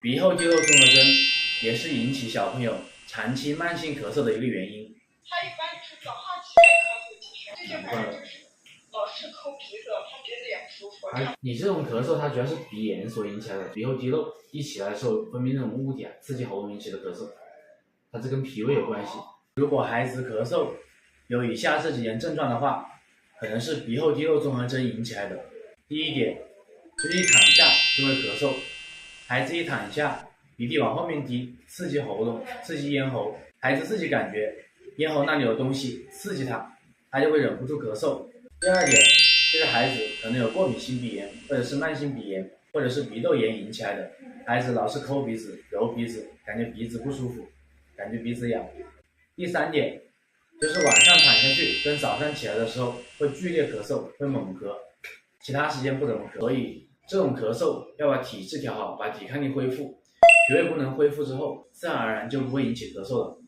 鼻后肌肉综合征也是引起小朋友长期慢性咳嗽的一个原因。他一般就是早上起来咳嗽几天，最近反正就是老是抠鼻子，他鼻子也不舒服。你这种咳嗽，它主要是鼻炎所引起来的，鼻后肌肉一起来的时候分泌那种物体啊，刺激喉咙引起的咳嗽，它这跟脾胃有关系。如果孩子咳嗽有以下这几点症状的话，可能是鼻后肌肉综合征引起来的。第一点就是一躺下就会咳嗽，孩子一躺下，鼻涕往后面滴，刺激喉咙，刺激咽喉，孩子自己感觉咽喉那里有东西刺激他就会忍不住咳嗽。第二点就是孩子可能有过敏性鼻炎，或者是慢性鼻炎，或者是鼻窦炎引起来的，孩子老是抠鼻子、揉鼻子，感觉鼻子不舒服，感觉鼻子痒。第三点就是晚上躺下去跟早上起来的时候会剧烈咳嗽，会猛咳，其他时间不怎么咳。所以这种咳嗽要把体质调好，把抵抗力恢复，脾胃功能恢复之后，自然而然就不会引起咳嗽了。